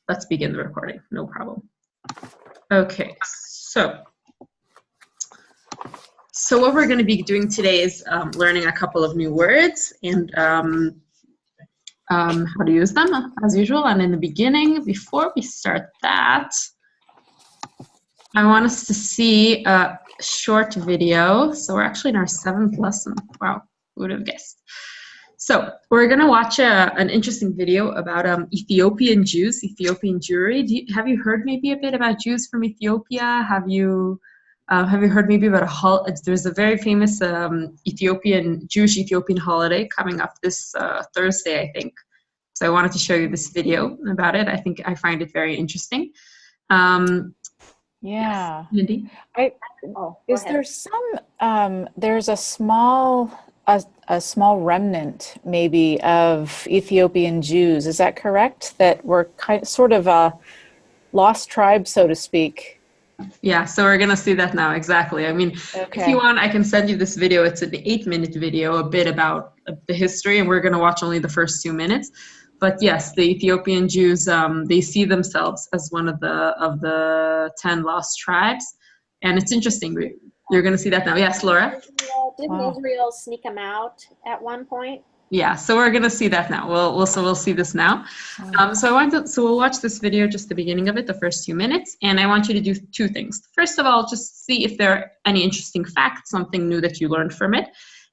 let's begin the recording, no problem. Okay, so what we're going to be doing today is learning a couple of new words and how to use them as usual. And in the beginning, before we start that, I want us to see a short video. So we're actually in our 7th lesson. Wow, who would have guessed? So we're going to watch an interesting video about Ethiopian Jews, Ethiopian Jewry. Have you heard maybe a bit about Jews from Ethiopia? Have you heard maybe about there's a very famous Jewish Ethiopian holiday coming up this Thursday, I think. So I wanted to show you this video about it. I find it very interesting. Yeah. Mindy? Is there some, there's a small remnant maybe of Ethiopian Jews, is that correct? That were sort of a lost tribe, so to speak. Yeah, so we're gonna see that now, exactly. I mean, If you want, I can send you this video. It's an 8-minute video, a bit about the history, and we're gonna watch only the first 2 minutes. But yes, the Ethiopian Jews, they see themselves as one of the 10 lost tribes. And it's interesting. You're going to see that now. Yes, Laura? Didn't Israel sneak them out at one point? Yeah, so we're going to see that now. We'll see this now. So we'll watch this video, just the beginning of it, the first 2 minutes. And I want you to do 2 things. First of all, just see if there are any interesting facts, something new that you learned from it.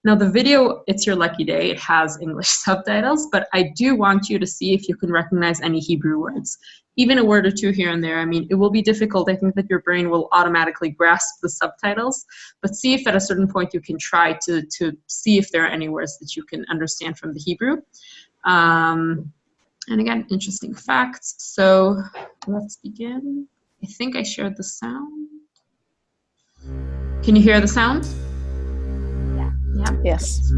Now the video, it's your lucky day. It has English subtitles, but I do want you to see if you can recognize any Hebrew words, even a word or two here and there. I mean, it will be difficult. I think that your brain will automatically grasp the subtitles, but see if at a certain point you can try to see if there are any words that you can understand from the Hebrew. And again, interesting facts. So let's begin. I think I shared the sound. Can you hear the sound? Yeah. Yes.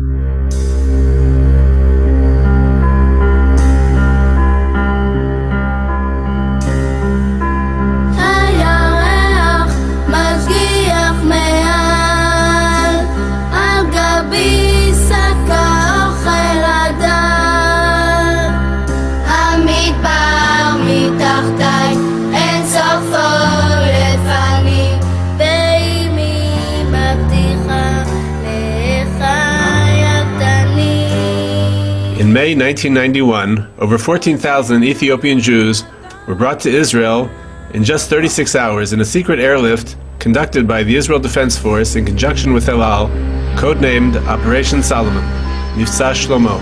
In May 1991, over 14,000 Ethiopian Jews were brought to Israel in just 36 hours in a secret airlift conducted by the Israel Defense Force in conjunction with El Al, codenamed Operation Solomon, Mivtza Shlomo.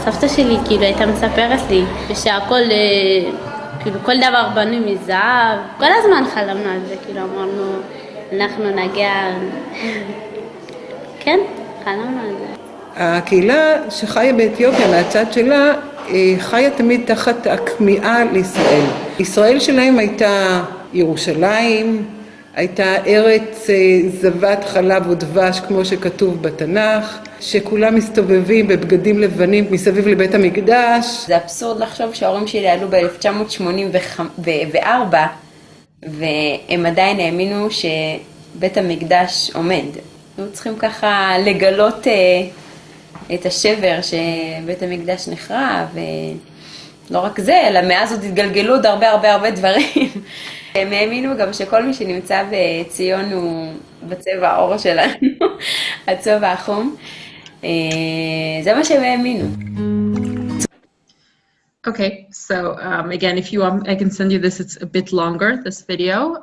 סבתא שלי כאילו הייתה מספרת לי שהכל, כאילו כל דבר בנוי מזהב, כל הזמן חלמנו על זה, כאילו אמרנו אנחנו נגיע, כן, חלמנו על זה. הקהילה שחיה באתיופיה מהצד שלה חיה תמיד תחת הכמיהה לישראל. ישראל שלהם הייתה ירושלים, הייתה ארץ זבת חלב ודבש כמו שכתוב בתנ"ך, שכולם מסתובבים בבגדים לבנים מסביב לבית המקדש. זה אבסורד לחשוב שההורים שלי עלו ב-1984 והם עדיין האמינו שבית המקדש עומד. היו צריכים ככה לגלות את השבר שבית המקדש נחרב, ולא רק זה, אלא מאז עוד התגלגלו עוד הרבה דברים. הם האמינו גם שכל מי שנמצא בציון הוא בצבע העור שלנו, הצבע החום. זה מה שהם האמינו. Okay, so again, if you want, I can send you this. It's a bit longer, this video.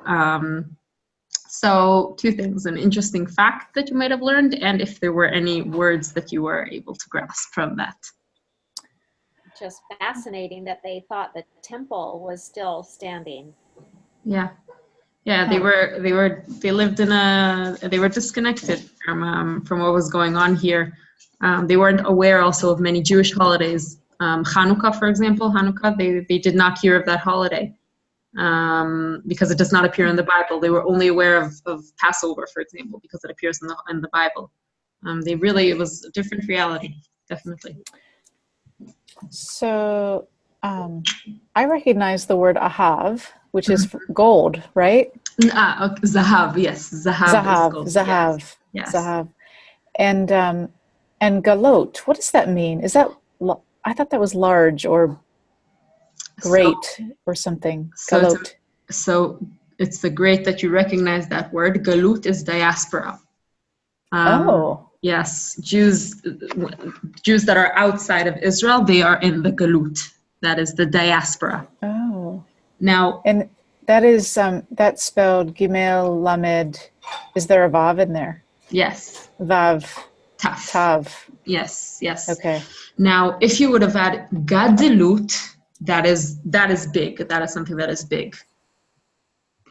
So 2 things, an interesting fact that you might have learned, and if there were any words that you were able to grasp from that. Just fascinating that they thought the temple was still standing. Yeah. Yeah, they were disconnected from what was going on here. They weren't aware also of many Jewish holidays. Hanukkah, for example, they did not hear of that holiday because it does not appear in the Bible. They were only aware of Passover, for example, because it appears in the Bible. It was a different reality, definitely. So I recognize the word ahav, which is gold, right? Okay. Zahav, yes. Zahav is gold. Zahav. Yes. Zahav. And galot, what does that mean? Is that, I thought that was large or great or something. Galot. So it's the great that you recognize that word. Galut is diaspora. Yes, Jews that are outside of Israel, they are in the galut. That is the diaspora. Oh. Now, and that is that's spelled Gimel Lamed. Is there a vav in there? Yes. Vav. Tav. Yes. Okay. Now, if you would have had gadelut, that is big. That is something that is big.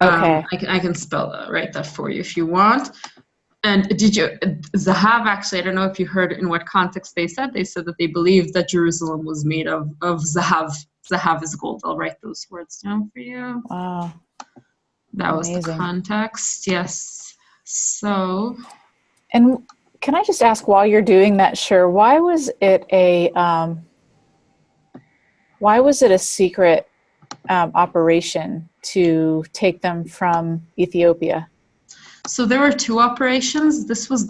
Okay. I can write that for you if you want. And Zahav, actually, I don't know if you heard in what context they said. They said that they believed that Jerusalem was made of Zahav. Zahav is gold. I'll write those words down for you. Wow. That was the context, yes. So. And can I just ask, while you're doing that, sure, why was it a secret operation to take them from Ethiopia? So there were two operations.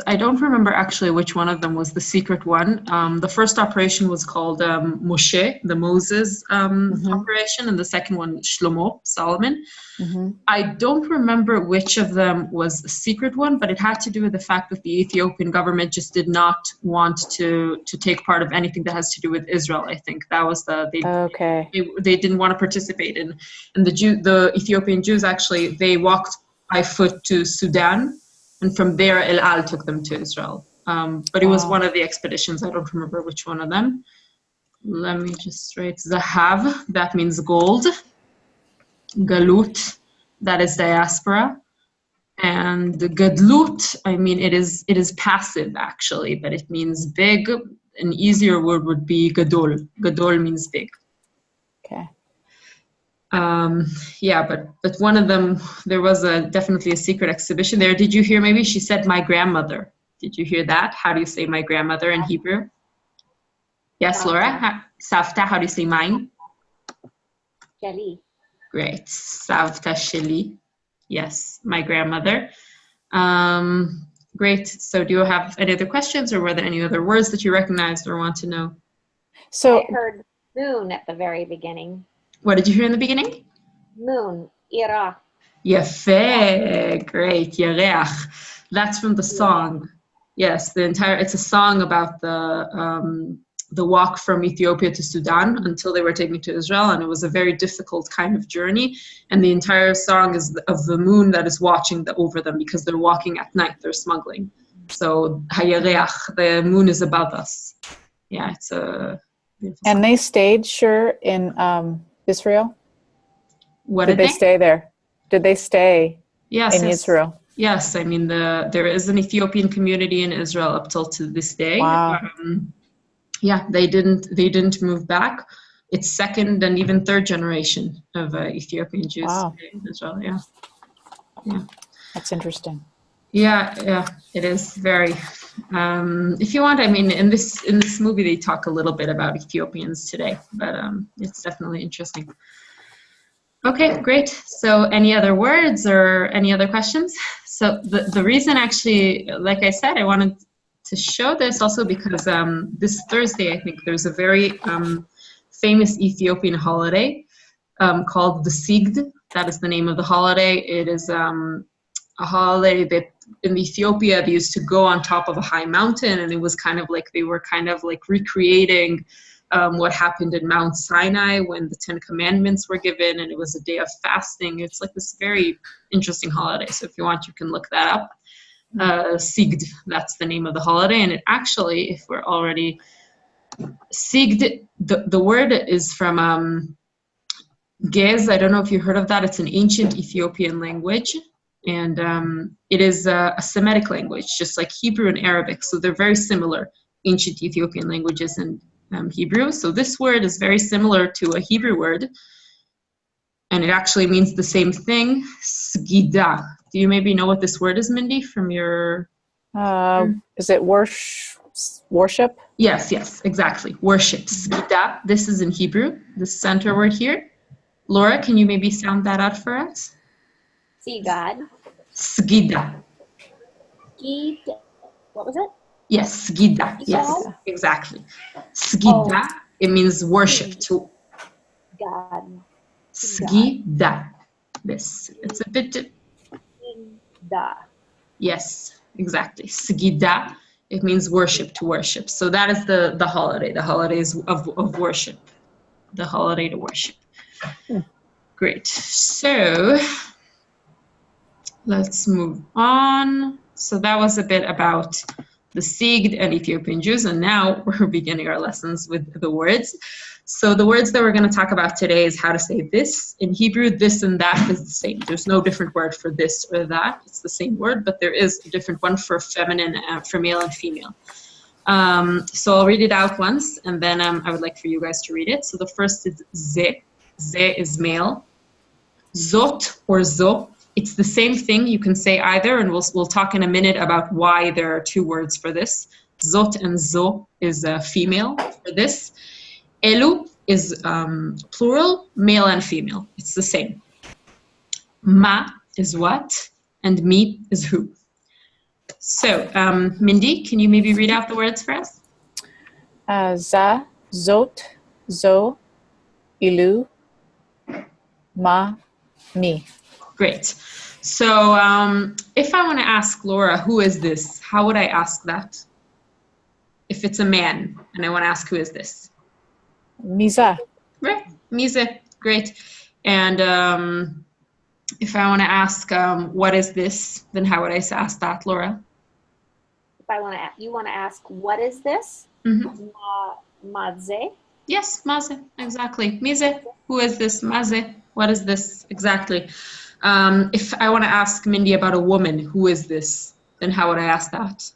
I don't remember actually which one of them was the secret one. The first operation was called Moshe, the Moses operation, and the second one, Shlomo, Solomon. Mm-hmm. I don't remember which of them was the secret one, but it had to do with the fact that the Ethiopian government just did not want to take part of anything that has to do with Israel. I think that was they didn't want to participate in. And the Ethiopian Jews, actually, they walked by foot to Sudan, and from there El Al took them to Israel. But it was one of the expeditions. I don't remember which one of them. Let me just write Zahav, that means gold. Galut, that is diaspora. And Gadlut, I mean, it is passive actually, but it means big. An easier word would be Gadol. Gadol means big. Okay. But one of them, there was definitely a secret exhibition there. Did you hear? Maybe she said my grandmother. Did you hear that? How do you say my grandmother in Hebrew? Yes, Laura. Savta. How do you say mine? Sheli. Great. Savta Sheli. Yes, my grandmother. Great. So do you have any other questions, or were there any other words that you recognized or want to know? So I heard moon at the very beginning. What did you hear in the beginning? Moon, Ira. Yafeh, great, Yareach. That's from the song. Yes, it's a song about the walk from Ethiopia to Sudan until they were taken to Israel, and it was a very difficult kind of journey. And the entire song is of the moon that is watching over them because they're walking at night, they're smuggling. So Hayareach, the moon is above us. Yeah, it's a beautiful song. And they stayed, in Israel? Did they stay there? Did they stay in Israel? Yes, I mean there is an Ethiopian community in Israel up till to this day. Wow. They didn't move back. It's second and even third generation of Ethiopian Jews in Israel. Yeah. That's interesting. Yeah, it is very. If you want, I mean, in this movie they talk a little bit about Ethiopians today, but it's definitely interesting. Okay, great. So any other words or any other questions? So the reason, actually, like I said, I wanted to show this also because this Thursday, I think, there's a very famous Ethiopian holiday called the Sigd. That is the name of the holiday. It is a holiday that in Ethiopia they used to go on top of a high mountain, and it was kind of like they were kind of like recreating what happened in Mount Sinai when the 10 Commandments were given, and it was a day of fasting. It's like this very interesting holiday. So if you want, you can look that up. Sigd, that's the name of the holiday. And it actually, if we're already Sigd, the word is from Gez, I don't know if you heard of that. It's an ancient Ethiopian language, and it is a Semitic language, just like Hebrew and Arabic. So they're very similar, ancient Ethiopian languages and Hebrew. So this word is very similar to a Hebrew word, and it actually means the same thing, sgida. Do you maybe know what this word is, Mindy, from your... Is it worship? Yes, exactly. Worship, sgida. This is in Hebrew, the center word here. Laura, can you maybe sound that out for us? See God. Sgida. Gid. What was it? Yes, sgida. Yes, exactly. Sgida, it means worship. To God. Sgida. This. It's a bit... Da. Yes, exactly. Sgida, it means worship, to worship. So that is the holiday. The holiday is of worship. The holiday to worship. Great. So let's move on. So that was a bit about the Sigd and Ethiopian Jews, and now we're beginning our lessons with the words. So the words that we're going to talk about today is how to say this. In Hebrew, this and that is the same. There's no different word for this or that. It's the same word, but there is a different one for feminine, for male and female. So I'll read it out once, and then I would like for you guys to read it. So the first is ze. Ze is male. Zot or zo. It's the same thing. You can say either, and we'll talk in a minute about why there are two words for this. Zot and zo is female for this. Elu is plural, male and female. It's the same. Ma is what, and mi is who. So, Mindy, can you maybe read out the words for us? Za, zot, zo, ilu, ma, mi. Great. So if I want to ask Laura, who is this? How would I ask that? If it's a man and I want to ask who is this? Miza. Right. Mise. Great. And if I want to ask what is this, then how would I ask that, Laura? If I want to, you want to ask, what is this? Maze. Yes, maze. Exactly. Mise. Who is this? Maze. What is this? Exactly. If I want to ask Mindy about a woman, who is this? Then how would I ask that?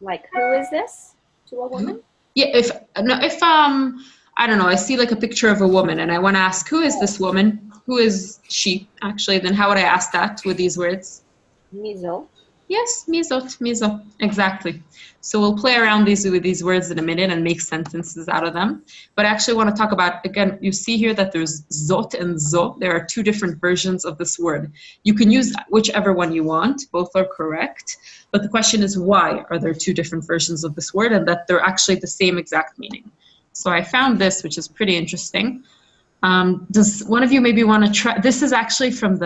Like, who is this to a woman? Yeah, if I don't know, I see like a picture of a woman and I want to ask, who is this woman? Who is she, actually? Then how would I ask that with these words? Mizo. Yes, mizo, exactly. So we'll play around with these words in a minute and make sentences out of them. But I actually want to talk about, again, you see here that there's zot and zo. There are two different versions of this word. You can use whichever one you want. Both are correct. But the question is, why are there two different versions of this word and that they're actually the same exact meaning? So I found this, which is pretty interesting. Does one of you maybe want to try? This is actually from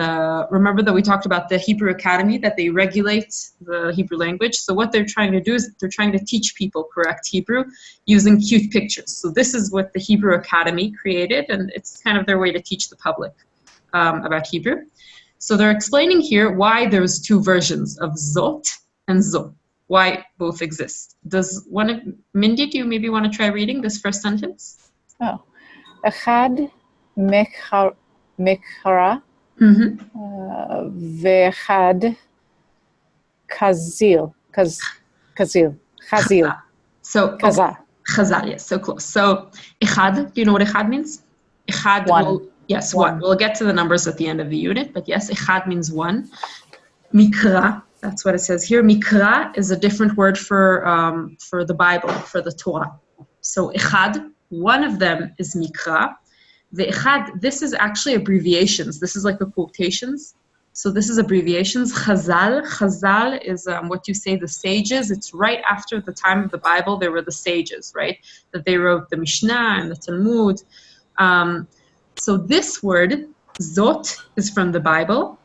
remember that we talked about the Hebrew Academy, that they regulate the Hebrew language. So what they're trying to do is they're trying to teach people correct Hebrew using cute pictures. So this is what the Hebrew Academy created, and it's kind of their way to teach the public about Hebrew. So they're explaining here why there's two versions of zot and zo, why both exist. Mindy, do you maybe want to try reading this first sentence? Oh. Echad mekara ve'echad chazil. So chazal, yes, so close. So echad, do you know what echad means? Echad, one. Yes, one. We'll get to the numbers at the end of the unit, but yes, echad means one. Mikra, that's what it says here. Mikra is a different word for the Bible, for the Torah. So echad, one of them is mikra. The echad, this is actually abbreviations. This is like the quotations. So this is abbreviations. Chazal is what you say, the sages. It's right after the time of the Bible, there were the sages, right? That they wrote the Mishnah and the Talmud. So this word, zot, is from the Bible.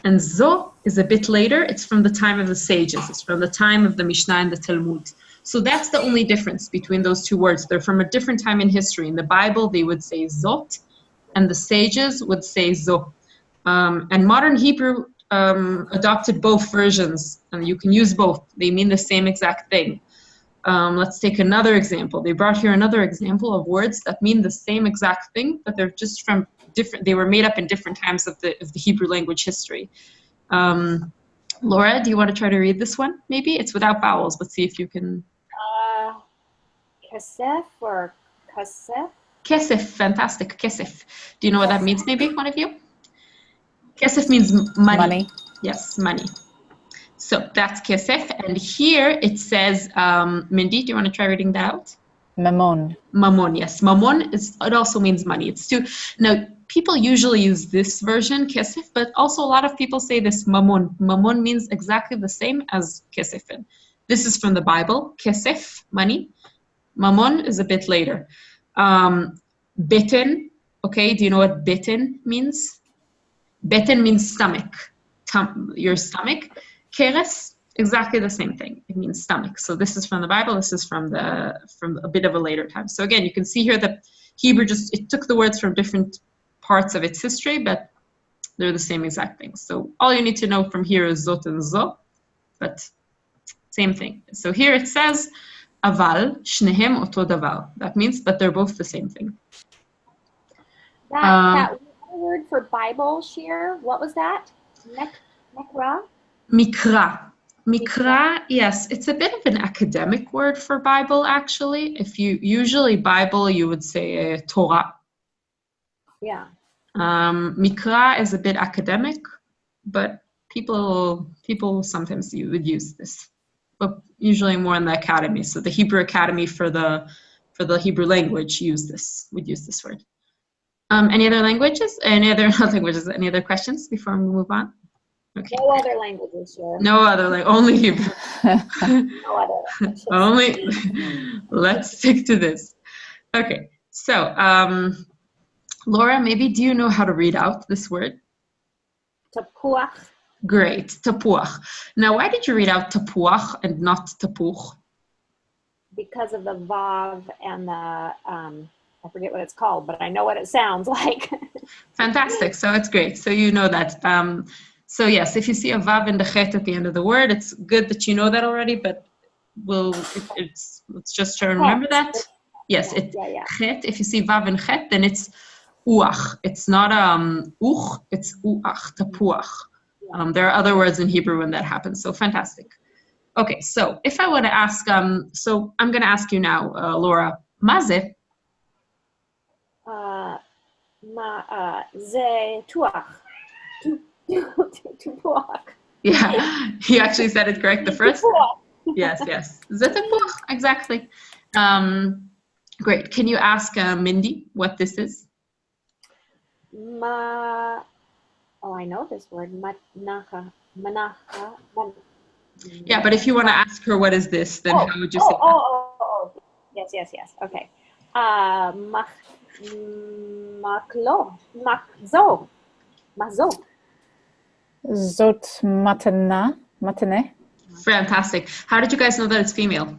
And zo is a bit later. It's from the time of the sages. It's from the time of the Mishnah and the Talmud. So that's the only difference between those two words. They're from a different time in history. In the Bible, they would say zot, and the sages would say zo. And modern Hebrew adopted both versions, and you can use both. They mean the same exact thing. Let's take another example. They brought here another example of words that mean the same exact thing, but they're just from different, they were made up in different times of the Hebrew language history. Laura, do you want to try to read this one? Maybe it's without vowels, but see if you can. Kesef or kasef? Kesef, fantastic, kesef. Do you know what that means, maybe, one of you? Kesef means money. Money. Yes, money. So that's kesef, and here it says, Mindy, do you want to try reading that out? Mammon. Mammon, yes. Mammon, it also means money. It's two. Now, people usually use this version, kesef, but also a lot of people say this mammon. Mammon means exactly the same as kesefin. This is from the Bible, kesef, money. Mammon is a bit later. Beten, okay, do you know what beten means? Beten means stomach, your stomach. Keres, exactly the same thing. It means stomach. So this is from the Bible. This is from a bit of a later time. So again, you can see here that Hebrew it took the words from different parts of its history, but they're the same exact thing. So all you need to know from here is zot and zo, but same thing. So here it says, aval, shnehem oto davar. That means, but they're both the same thing. That word for Bible, Shir, what was that? Nekra? Mikra. Mikra, yes, it's a bit of an academic word for Bible, actually. If you usually Bible, you would say Torah. Yeah. Mikra is a bit academic, but people sometimes would use this, but usually more in the academy. So the Hebrew Academy for the Hebrew language would use this word. Any other languages? Any other questions before we move on? Okay. No other languages, sure. No other, only Hebrew. No other languages. Only, let's stick to this. Okay, so Laura, maybe do you know how to read out this word? Tapuach. Great, tapuach. Now, why did you read out tapuach and not tapuch? Because of the vav and the, I forget what it's called, but I know what it sounds like. Fantastic, so it's great. So you know that. So yes, if you see a vav and a chet at the end of the word, it's good that you know that already, but let's just try to remember that. Yes, chet, if you see vav and chet, then it's uach. It's not uch, it's uach, tapuach. There are other words in Hebrew when that happens, so fantastic. Okay, so if I want to ask, so I'm going to ask you now, Laura, maze? Ze tuach. Yeah, he actually said it correct the first time. Yes. Zetapuach, exactly. Great. Can you ask Mindy what this is? I know this word. Manacha. Yeah, but if you want to ask her what is this, then how would you say that? Yes. Okay. Mazo. Zot matane. Fantastic. How did you guys know that it's female?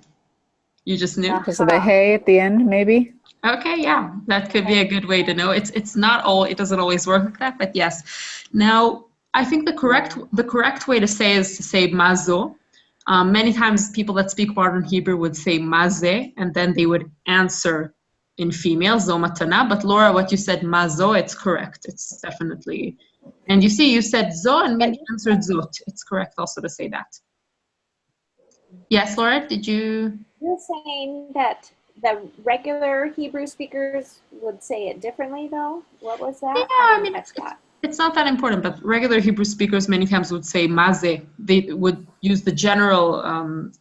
You just knew? Because of the hey at the end, maybe? Okay, yeah, that could be a good way to know. It's not all, it doesn't always work like that, but yes. Now, I think the correct way to say is to say mazo. Many times people that speak modern Hebrew would say maze, and then they would answer in female, zo matana. But Laura, what you said mazo, it's correct. It's definitely, and you see, you said zo and Mindy answered zot. It's correct also to say that. Yes, Laura, did you? You're saying that the regular Hebrew speakers would say it differently, though? What was that? Yeah, I mean, it's not that important, but regular Hebrew speakers many times would say maze. They would use the general,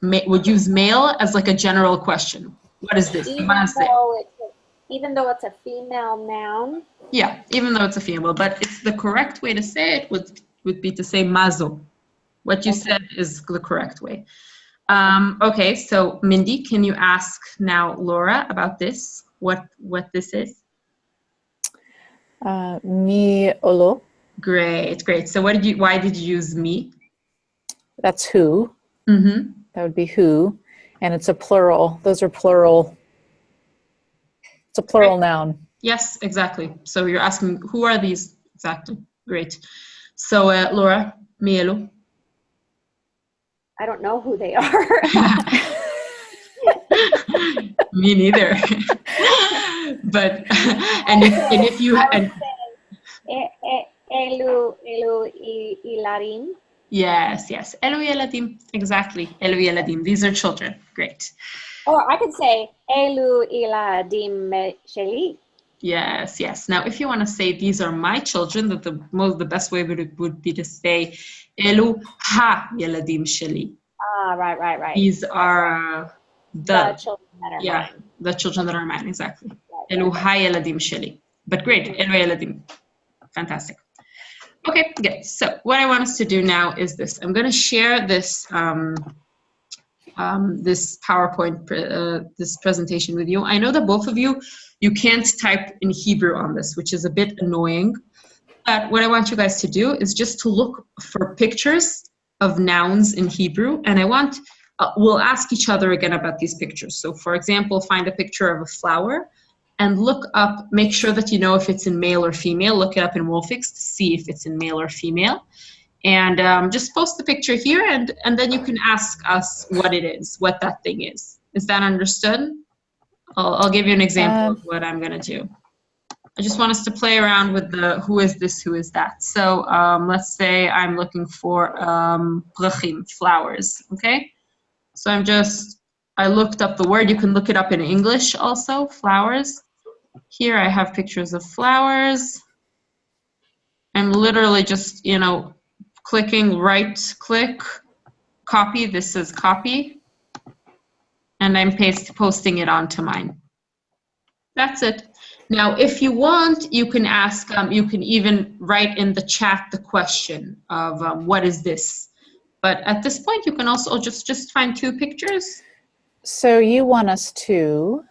would use male as like a general question. What is this? Maze. Even though it's a female noun? Yeah, even though it's a female, but it's the correct way to say it would be to say mazo. What you said is the correct way. Okay, so Mindy, can you ask now Laura about this? What this is? Mi olo. Great. So why did you use me? That's who. Mm-hmm. That would be who. And it's a plural. Those are plural. It's a plural noun. Yes, exactly. So you're asking, who are these? Exactly. Great. So Laura, mi elo. I don't know who they are. Me neither. But and if you and Elu ilarim. yes, Elu yeladim, exactly. Elu yeladim. These are children. Great. Or I could say Elu iladim sheli. Yes. Now, if you want to say these are my children, that the best way would be to say Elu ha yeladim sheli. Ah, right. These are the children that are mine. The children that are mine, exactly. Elu ha yeladim sheli. But great, Elu yeladim. Fantastic. Okay, good. So what I want us to do now is this. I'm going to share this this PowerPoint, this presentation with you. I know that both of you can't type in Hebrew on this, which is a bit annoying. But what I want you guys to do is just to look for pictures of nouns in Hebrew. And I want, we'll ask each other again about these pictures. So for example, find a picture of a flower and look up, make sure that you know if it's in male or female. Look it up in Wolfix to see if it's in male or female. And just post the picture here, and then you can ask us what it is, what that thing is. Is that understood? I'll give you an example of what I'm going to do. I just want us to play around with the who is this, who is that. So let's say I'm looking for prachim, flowers, okay? So I looked up the word. You can look it up in English also, flowers. Here I have pictures of flowers. I'm literally just, clicking right click, copy. This is copy. And I'm posting it onto mine. That's it. Now, if you want, you can ask, you can even write in the chat the question of what is this? But at this point, you can also just find two pictures. So you want us to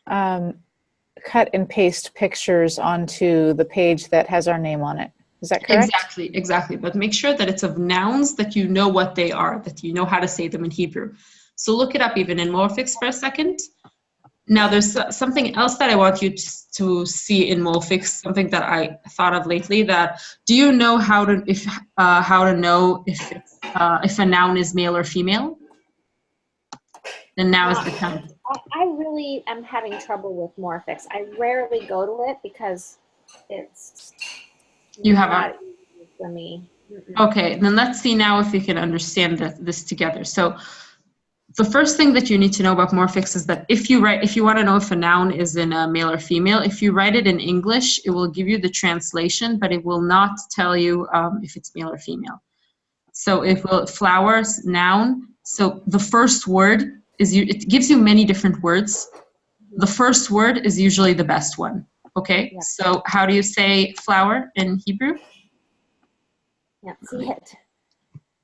cut and paste pictures onto the page that has our name on it. Is that correct? Exactly. But make sure that it's of nouns that you know what they are, that you know how to say them in Hebrew. So look it up even in Morphix for a second. Now there's something else that I want you to see in Morphix, something that I thought of lately. That do you know how to know if a noun is male or female? Then now is the time. I really am having trouble with Morphix. I rarely go to it because it's not easy for me. Okay, then let's see now if we can understand this together. So the first thing that you need to know about Morphix is that if you want to know if a noun is in a male or female, if you write it in English, it will give you the translation, but it will not tell you if it's male or female. So flowers, noun, so the first word it gives you many different words. The first word is usually the best one. Okay, yeah. So how do you say flower in Hebrew? Yeah, see it.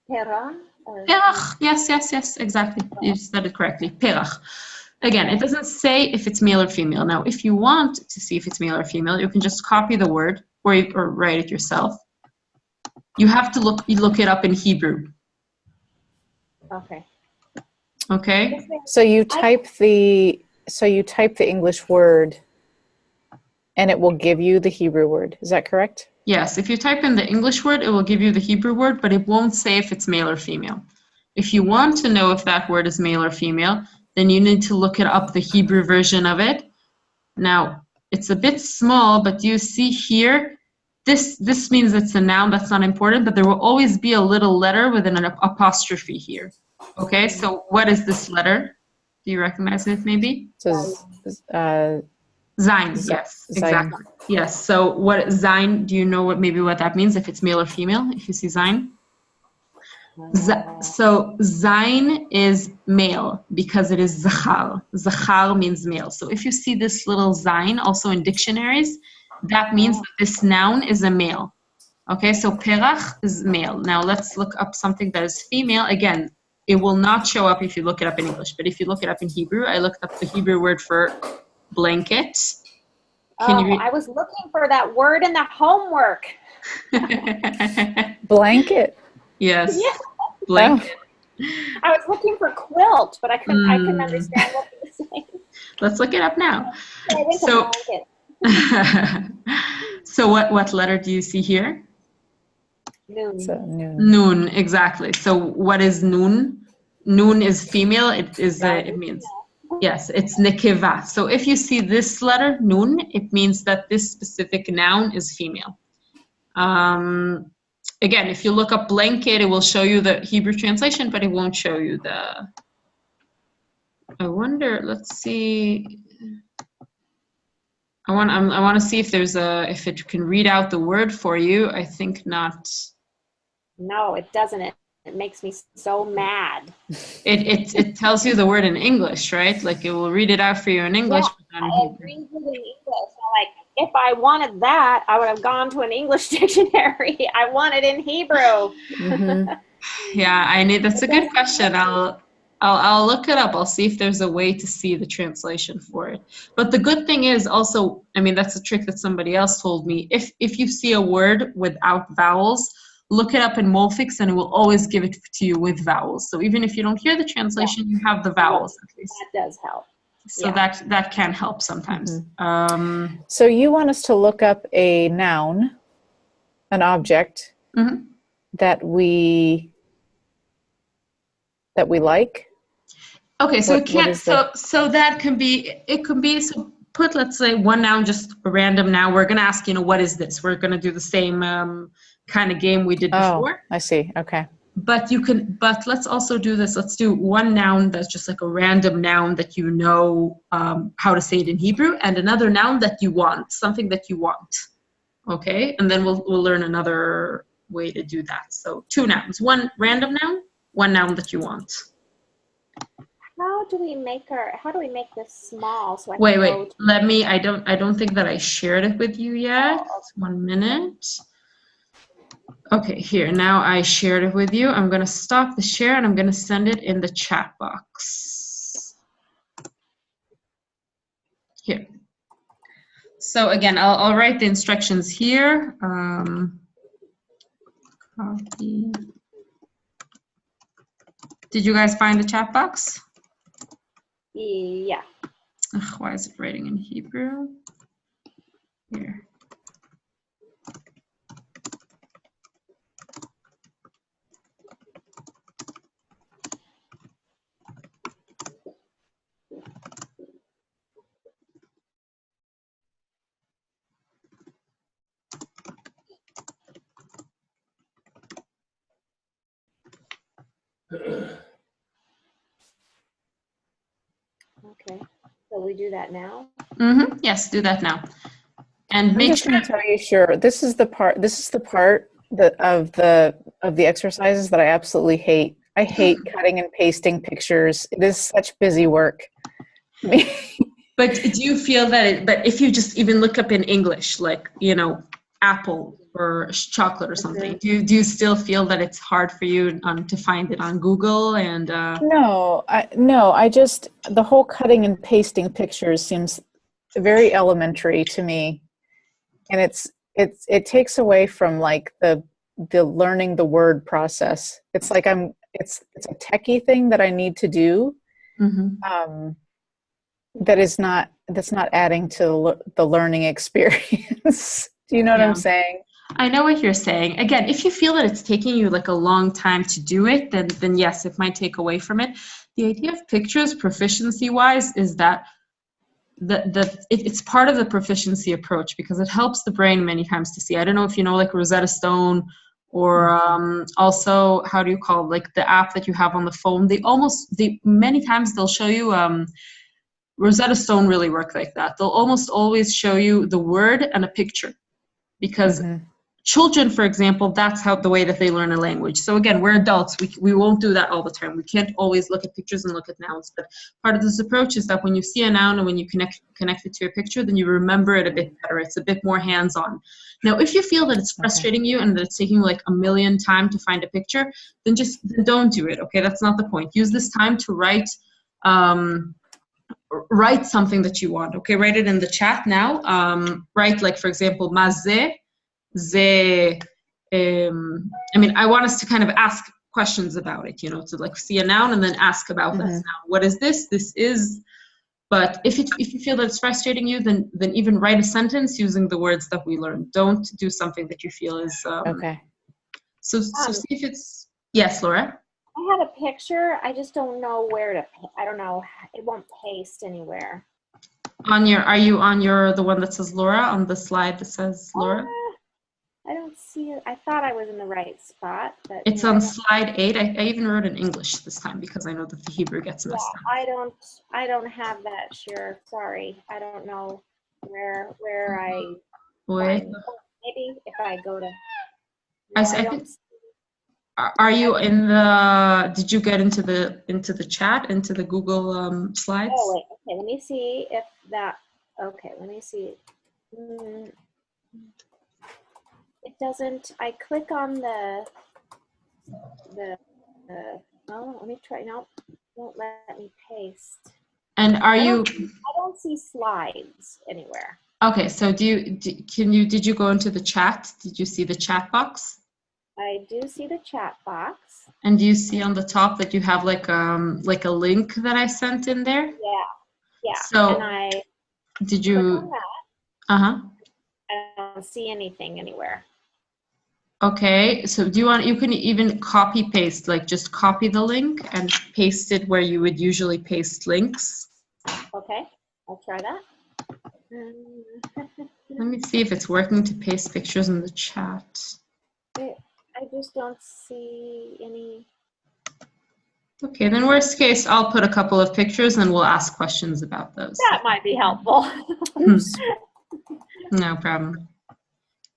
Perach. Perach. Yes, exactly. You said it correctly. Perach. Again, it doesn't say if it's male or female. Now, if you want to see if it's male or female, you can just copy the word or write it yourself. You have to look it up in Hebrew. Okay. So you type the English word and it will give you the Hebrew word. Is that correct? Yes. If you type in the English word, it will give you the Hebrew word, but it won't say if it's male or female. If you want to know if that word is male or female, then you need to look it up, the Hebrew version of it. Now, it's a bit small, but you see here, this means it's a noun. That's not important, but there will always be a little letter with an apostrophe here. Okay, so what is this letter? Do you recognize it maybe? Zayin, yes, exactly. Yes, so what Zayin, do you know what that means, if it's male or female, if you see Zayin? So Zayin is male because it is Zachar. Zachar means male. So if you see this little Zayin also in dictionaries, that means that this noun is a male. Okay, so Perach is male. Now let's look up something that is female. Again, it will not show up if you look it up in English, but if you look it up in Hebrew, I looked up the Hebrew word for blanket. Can you read? I was looking for that word in the homework. Blanket. Yes. Yeah. Blanket. I was looking for quilt, but I couldn't understand what you were saying. Let's look it up now. I went to blanket. So what letter do you see here? Noon. So, noon. Noon, exactly. So what is noon? Nun is female. It is. It means yes. It's nekeva. So if you see this letter nun, it means that this specific noun is female. Again, if you look up blanket, it will show you the Hebrew translation, but it won't show you the. I wonder. Let's see. I want to see if there's if it can read out the word for you. I think not. No, it doesn't. It makes me so mad. It tells you the word in English, right? Like it will read it out for you in English. Yeah, it reads it in English. So like, if I wanted that, I would have gone to an English dictionary. I want it in Hebrew. Mm-hmm. Yeah, that's a good question. I'll look it up. I'll see if there's a way to see the translation for it. But the good thing is also, I mean, that's a trick that somebody else told me. If you see a word without vowels, look it up in Molfix and it will always give it to you with vowels. So even if you don't hear the translation, you have the vowels at least. That does help. So that can help sometimes. Mm-hmm. So you want us to look up a noun, an object that we like? Okay, so so that can be, it can be, so put, let's say, one noun, just a random noun. We're going to ask, what is this? We're going to do the same kind of game we did before. I see. Okay. But let's also do this. Let's do one noun that's just like a random noun that you know how to say it in Hebrew, and another noun that you want, something that you want. Okay, and then we'll learn another way to do that. So 2 nouns, one random noun, one noun that you want. How do we make this small? So wait. Let me. I don't think that I shared it with you yet. 1 minute. Okay, here. Now I shared it with you. I'm going to stop the share and I'm going to send it in the chat box. Here. So again, I'll write the instructions here. Copy. Did you guys find the chat box? Yeah. Ugh, why is it writing in Hebrew? Here. Okay. So we do that now? Yes, do that now. And I'm just going to tell you, sure, this is the part of the exercises that I absolutely hate. I hate cutting and pasting pictures. It is such busy work. But do you feel that but if you just even look up in English, like, apple or chocolate or something, do you still feel that it's hard for you to find it on Google? And No, I just, the whole cutting and pasting pictures seems very elementary to me. And it takes away from like the learning the word process. It's like it's a techie thing that I need to do. That's not adding to the learning experience. Do you know what I'm saying? I know what you're saying. Again, if you feel that it's taking you like a long time to do it, then yes, it might take away from it. The idea of pictures, proficiency-wise, is that it's part of the proficiency approach because it helps the brain many times to see. I don't know if you know like Rosetta Stone or also, how do you call it, like the app that you have on the phone. Many times they'll show you, Rosetta Stone really work like that. They'll almost always show you the word and a picture. Because children, for example, that's the way that they learn a language. So again, we're adults. We won't do that all the time. We can't always look at pictures and look at nouns. But part of this approach is that when you see a noun and when you connect it to a picture, then you remember it a bit better. It's a bit more hands-on. Now, if you feel that it's frustrating you and that it's taking you like a million times to find a picture, then don't do it. Okay, that's not the point. Use this time to write something that you want. Okay, write it in the chat now. Write, like, for example, mazeh, ze. I want us to kind of ask questions about it, to like see a noun and then ask about this noun. What is this? This is. But if you feel that it's frustrating you, then even write a sentence using the words that we learned. Don't do something that you feel is. Okay. So see if it's. Yes, Laura? I had a picture. I just don't know where to. I don't know. It won't paste anywhere. Are you on the one that says Laura, on the slide that says Laura? I don't see it. I thought I was in the right spot, but It's on slide 8. I even wrote in English this time because I know that the Hebrew gets messed up. I don't have that. Sure, sorry. I don't know where I. Wait. Maybe if I go to. I think. Are you in the? Did you get into the chat, into the Google slides? Oh wait. Okay. Let me see if that. Okay. Let me see. It doesn't. I click on the. Oh, let me try. No, won't let me paste. And I don't see slides anywhere. Okay, so did you go into the chat? Did you see the chat box? I do see the chat box. And do you see on the top that you have like a link that I sent in there? Yeah. So and did you? I don't see anything anywhere. Okay, so you can even copy paste, like just copy the link and paste it where you would usually paste links. Okay, I'll try that. Let me see if it's working to paste pictures in the chat. I just don't see any. Okay, then worst case, I'll put a couple of pictures and we'll ask questions about those. That might be helpful. No problem.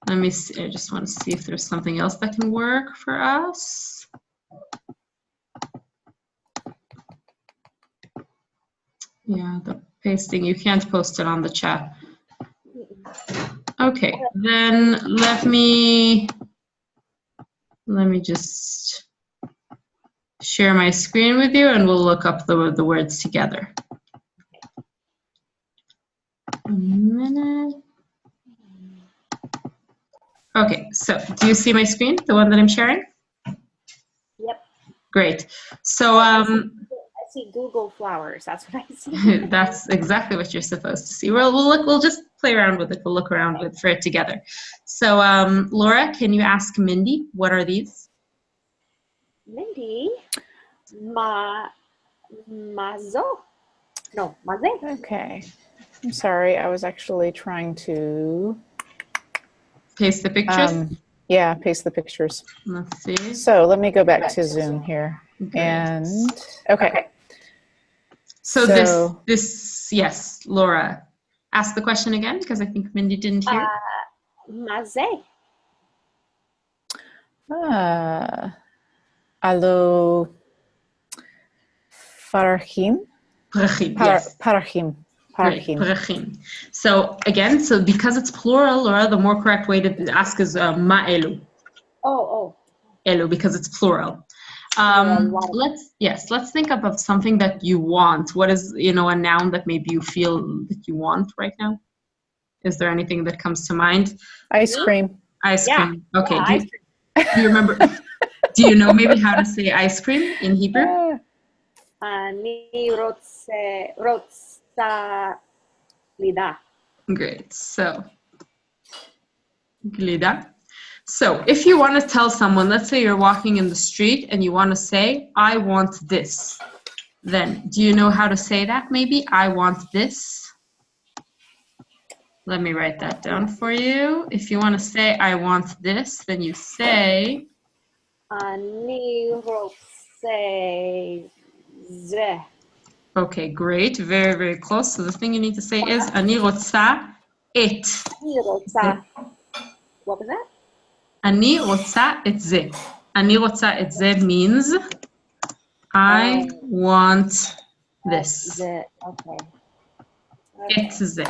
Let me see. I just want to see if there's something else that can work for us. Yeah, the pasting, you can't post it on the chat. Okay, then let me just share my screen with you and we'll look up the words together. A minute. Okay, so do you see my screen, the one that I'm sharing? Yep. Great. So I see Google flowers. That's what I see. that's exactly what you're supposed to see. We'll just play around with it. We'll look around for it together. So Laura, can you ask Mindy, what are these? Mindy, mazo. No, maze. Okay. I'm sorry. I was actually trying to Paste the pictures? Yeah, paste the pictures. Let's see. So let me go back to Zoom here. Great. And okay. So this yes, Laura. Ask the question again because I think Mindy didn't hear. Maze. Allo farachim. Parachim, yes. Parachim. Parachim. So again, so because it's plural, Laura, the more correct way to ask is ma'elu. Oh. Elu, because it's plural. Let's think of something that you want. What is, a noun that maybe you feel that you want right now? Is there anything that comes to mind? Ice cream. Ice cream. Okay. Yeah, do you remember? Do you know maybe how to say ice cream in Hebrew? Ani rotsa glida. Great. So, glida. So, if you want to tell someone, let's say you're walking in the street and you want to say, I want this. Then, do you know how to say that maybe? I want this. Let me write that down for you. If you want to say, I want this, then you say, Ani rotse ze. Okay, great. Very, very close. So the thing you need to say is, Ani rotsa et. Ani rotsa. What was that? Ani rotsa et ze. Ani rotsa et ze means, I want this. Ze. Okay. Et ze.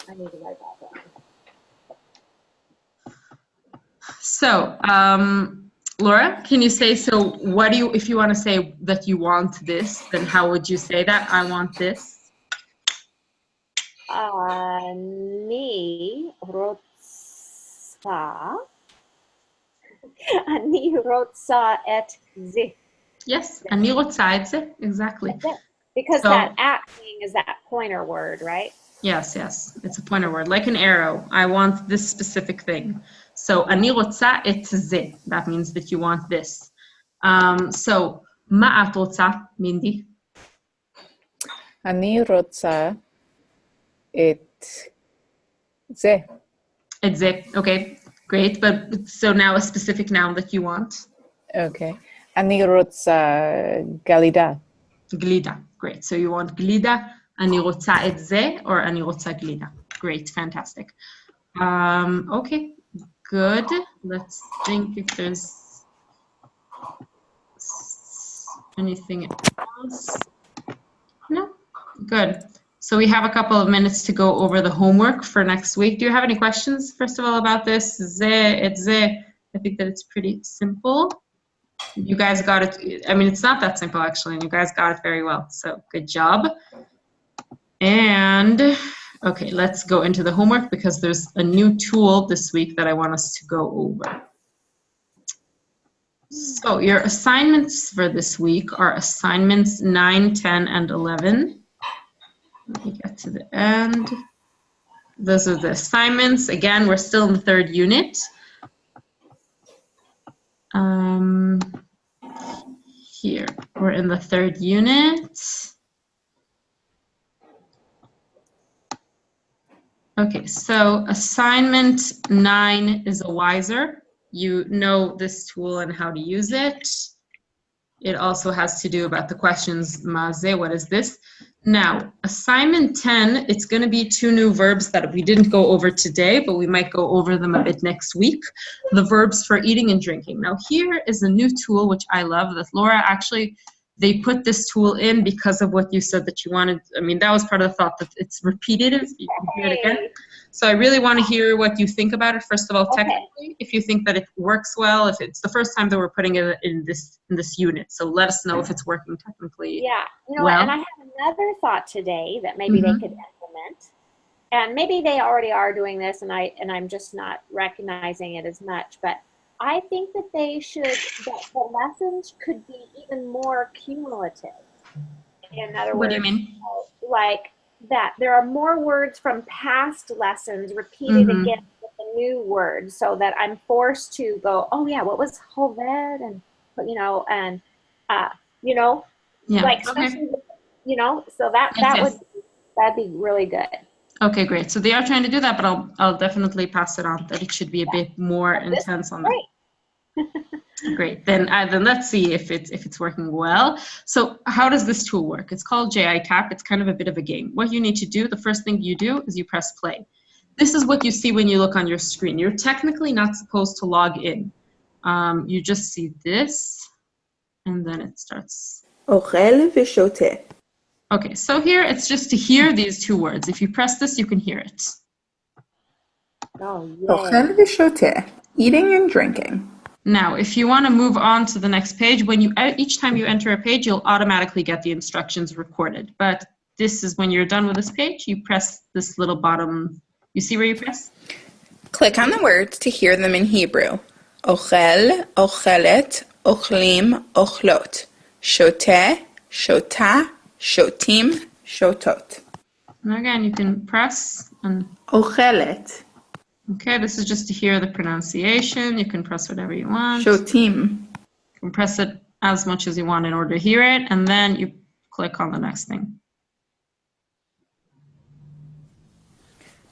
I need to write that down. So, Laura, can you say, so if you want to say that you want this, then how would you say that? I want this. Ani rotsa. Ani rotsa et ze. Yes, ani rotsa et ze, exactly. Because that at thing is that pointer word, right? Yes. It's a pointer word, like an arrow. I want this specific thing. So, אני רוצה את זה. That means that you want this. So, מה את רוצה, מינדי? אני רוצה את זה. את זה, okay, great. But so now a specific noun that you want. Okay. אני רוצה גלידה. גלידה, great. So you want גלידה, אני רוצה את זה, or אני רוצה גלידה. Great, fantastic. Okay, good. Let's think if there's anything else. No? Good. So we have a couple of minutes to go over the homework for next week. Do you have any questions, first of all, about this? I think that it's pretty simple. You guys got it. I mean, it's not that simple, actually, and you guys got it very well. So good job. And, okay, let's go into the homework because there's a new tool this week that I want us to go over. So your assignments for this week are assignments 9, 10, and 11. Let me get to the end. Those are the assignments. Again, we're still in the 3rd unit. Here, we're in the 3rd unit. Okay, so assignment 9 is a wiser. You know this tool and how to use it. It also has to do about the questions, maze, what is this? Now, assignment 10, it's going to be 2 new verbs that we didn't go over today, but we might go over them a bit next week. The verbs for eating and drinking. Now, here is a new tool, which I love, that Laura actually, they put this tool in because of what you said that you wanted. I mean, that was part of the thought that it's repetitive. You can hear it again. So I really want to hear what you think about it. First of all, technically, if you think that it works well, if it's the first time that we're putting it in this unit. So let us know if it's working technically. Yeah, you know, well. And I have another thought today that maybe they could implement. And maybe they already are doing this and I'm just not recognizing it as much, but I think that that the lessons could be even more cumulative. In other words, what do you mean? Like that there are more words from past lessons repeated again with a new word, so that I'm forced to go, oh yeah, what was hoved, and Yeah. like Okay. especially, so that'd be really good. Okay, great. So they are trying to do that, but I'll definitely pass it on that it should be a bit more intense on that. Great. Then let's see if it's working well. So how does this tool work? It's called JITAP. It's kind of a bit of a game. What you need to do, the first thing you do is you press play. This is what you see when you look on your screen. You're technically not supposed to log in. You just see this, and then it starts. אוכל ושותה. Okay, so here it's just to hear these 2 words. If you press this, you can hear it. Oh, אוכל ושותה. Eating and drinking. Now, if you want to move on to the next page, each time you enter a page, you'll automatically get the instructions recorded. But this is when you're done with this page, you press this little bottom. You see where you press? Click on the words to hear them in Hebrew. אוכל, אוכלת, אוכלים, אוכלות. שותה, שותה, שותים, שותות. And again, you can press and. אוכלת. Okay, this is just to hear the pronunciation. You can press whatever you want. שותים. You can press it as much as you want in order to hear it, and then you click on the next thing.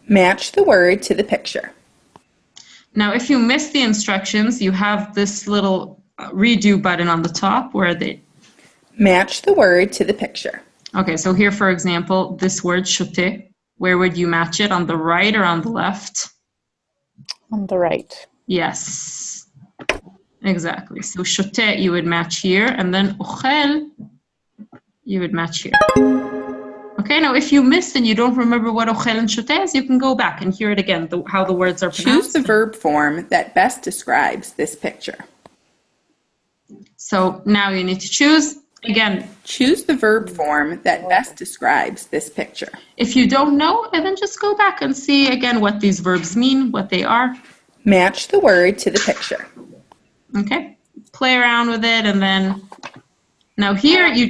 Match the word to the picture. Now, if you miss the instructions, you have this little redo button on the top where they. Match the word to the picture. Okay, so here, for example, this word shote, where would you match it? On the right or on the left? On the right. Yes, exactly. So shote, you would match here, and then ochel, you would match here. Okay, now if you missed and you don't remember what ochel and shote is, you can go back and hear it again, how the words are pronounced. Choose the verb form that best describes this picture. So now you need to choose. Again, choose the verb form that best describes this picture. If you don't know, then just go back and see again what these verbs mean, what they are. Match the word to the picture. Okay, play around with it, and then now here you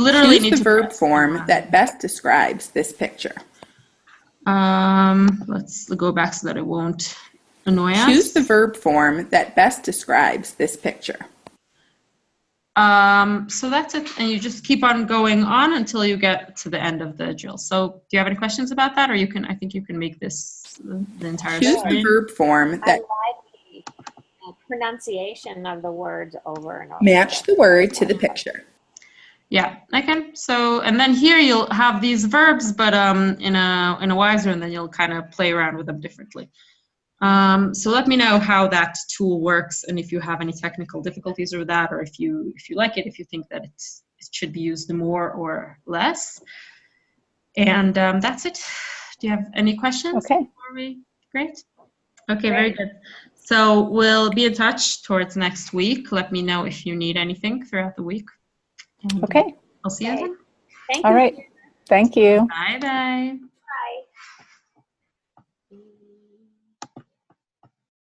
literally need to choose the verb form that best describes this picture. Let's go back so that it won't. annoy us. Choose the verb form that best describes this picture. So that's it, and you just keep on going on until you get to the end of the drill. So do you have any questions about that, or you can? I think you can make this the entire Choose screen. the verb form that I like the pronunciation of the words over and over. match the word to the picture. Yeah, I can. So, and then here you'll have these verbs, but in a wiser, and then you'll kind of play around with them differently. So let me know how that tool works, and if you have any technical difficulties with that, or if you like it, if you think that it should be used more or less. And that's it. Do you have any questions? Okay. Great. Okay, very good. So we'll be in touch towards next week. Let me know if you need anything throughout the week. And Okay. I'll see you then. Thank you. All right. Thank you. Bye-bye.